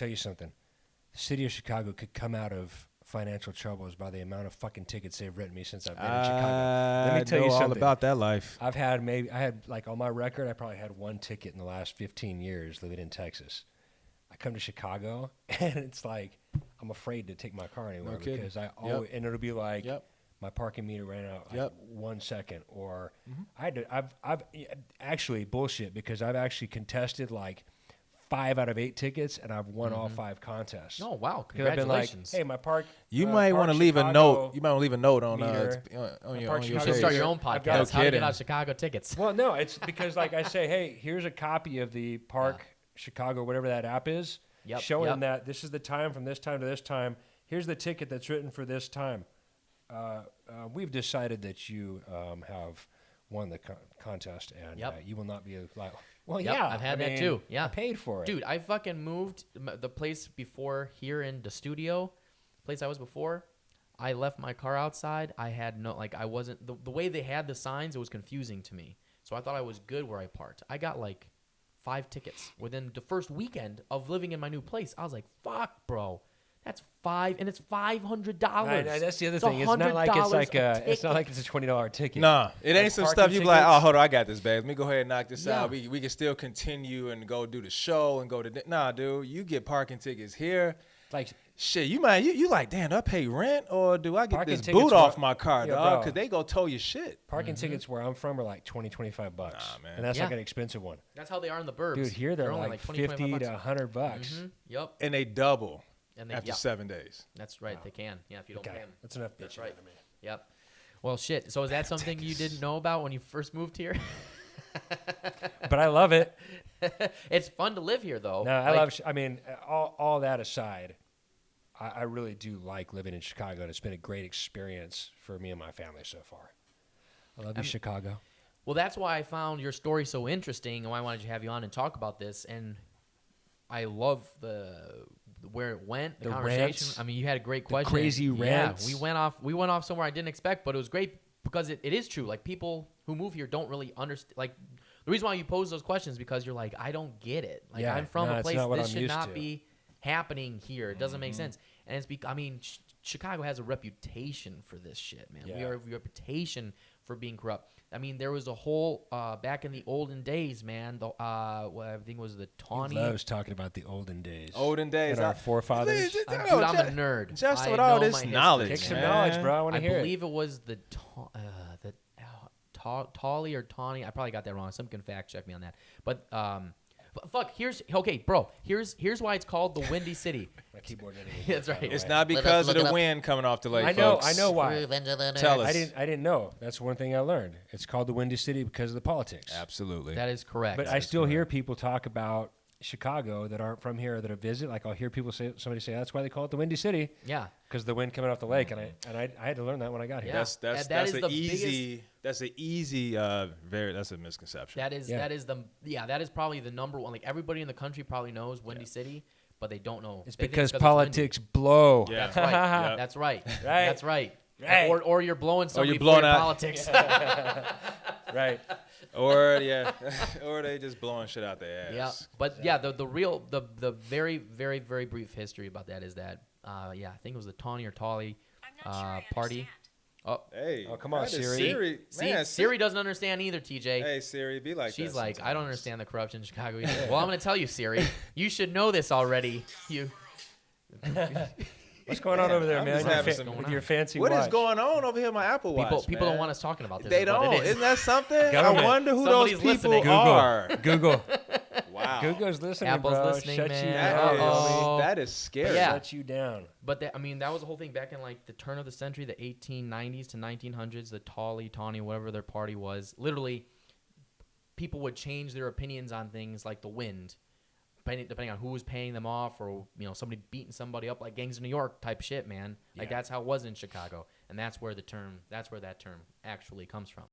tell you something. The city of Chicago could come out of financial troubles by the amount of fucking tickets they've written me since I've been in Chicago. Let me tell you something. All about that life. I had like on my record, I probably had one ticket in the last 15 years living in Texas. I come to Chicago and it's like I'm afraid to take my car anywhere because I always, and it'll be like my parking meter ran out like 1 second, or I've actually bullshit because I've actually contested like 5 out of 8 tickets, and I've won all 5 contests. Oh wow! Because I've been like, Congratulations. hey, my park. You might want to leave a note. You might want to leave a note on your You should start your own podcast. How to get out Chicago tickets. Well, no, it's because like I say, hey, here's a copy of the Park Chicago, whatever that app is, showing that this is the time from this time to this time. Here's the ticket that's written for this time. We've decided that you have won the contest, and you will not be liable. Well, I've had that too. Yeah, I paid for it, dude. I fucking moved the place before here in the studio, place I was before. I left my car outside. I had no I wasn't the way they had the signs. It was confusing to me, so I thought I was good where I parked. I got like 5 tickets within the first weekend of living in my new place. I was like, fuck, bro. That's $500, and it's $500. That's the other thing. It's not like it's not like it's a $20 ticket. Nah, it ain't some stuff you be like, oh, hold on, I got this, babe. Let me go ahead and knock this out. We can still continue and go do the show and go to. Nah, dude, you get parking tickets here. Like shit, you like, damn, do I pay rent or do I get this boot off my car, dog? Because they go tow your shit. Parking tickets where I'm from are like $20-$25, nah, man. And that's like an expensive one. That's how they are in the burbs. Dude, here they're like $50 to $100. Yep. And they double. And after 7 days. That's right. Wow. They can. Yeah, if you don't pay them. That's enough. That's right. To me. Yep. Well, shit. So is that something you didn't know about when you first moved here? But I love it. It's fun to live here, though. No, I love. I mean, all that aside, I really do like living in Chicago, and it's been a great experience for me and my family so far. I love you, Chicago. Well, that's why I found your story so interesting, and why I wanted to have you on and talk about this. And I love where it went, the conversation. Rants, I mean, you had a great question. Crazy rants. Yeah, we went off somewhere I didn't expect, but it was great because it is true. Like, people who move here don't really understand. Like, the reason why you pose those questions is because you're like, I don't get it. Like, I'm from a place this should not be happening here. It doesn't make sense. And it's because, I mean, Chicago has a reputation for this shit, man. We have a reputation for being corrupt. I mean, there was a whole back in the olden days, man. I think it was the Tawny. He loves talking about the olden days. Olden days, and our forefathers. Dude, I'm a nerd. Just with all this knowledge, kick some knowledge, bro. I want to hear it. I believe it was the Tawny or Tawny. I probably got that wrong. Someone can fact check me on that. But fuck. Here's why it's called the Windy City. My keyboard didn't. That's right. It's not because of the wind coming off the lake. I know why. Tell us. I didn't know. That's one thing I learned. It's called the Windy City because of the politics. Absolutely. That is correct. But I still hear people talk about Chicago that aren't from here that are visit. Like, I'll hear somebody say that's why they call it the Windy City. Yeah. Because the wind coming off the lake, and I had to learn that when I got here. Yeah. That's a misconception. That is probably the number one. Like, everybody in the country probably knows Windy City, but they don't know. It's because politics blow. Yeah. That's right. That's right. Right. That's right. Right. Or you're blowing somebody for your politics. Right. Or they just blowing shit out their ass. Yeah. But the very, very, very brief history about that is that I think it was the Tawny or Tolly party. Oh, hey! Oh, come on, Siri. Siri doesn't understand either, TJ. Hey, Siri, be like She's that like, sometimes. I don't understand the corruption in Chicago either. Well, I'm going to tell you, Siri. You should know this already. What's going on over there, man? With your fancy watch. What is watch? going on over here in my Apple Watch? People don't want us talking about this. They don't. Isn't that something? Government. I wonder who Somebody's those people listening. are. Google. Wow. Google's listening, Apple's bro. listening, Shut man. you down. That is scary. Yeah. Shut you down. But that was the whole thing back in like the turn of the century, the 1890s to 1900s, the Tawny, whatever their party was. Literally, people would change their opinions on things like the wind, depending on who was paying them off, or somebody beating somebody up, like Gangs of New York type shit, man. Like that's how it was in Chicago, and that's where that term actually comes from.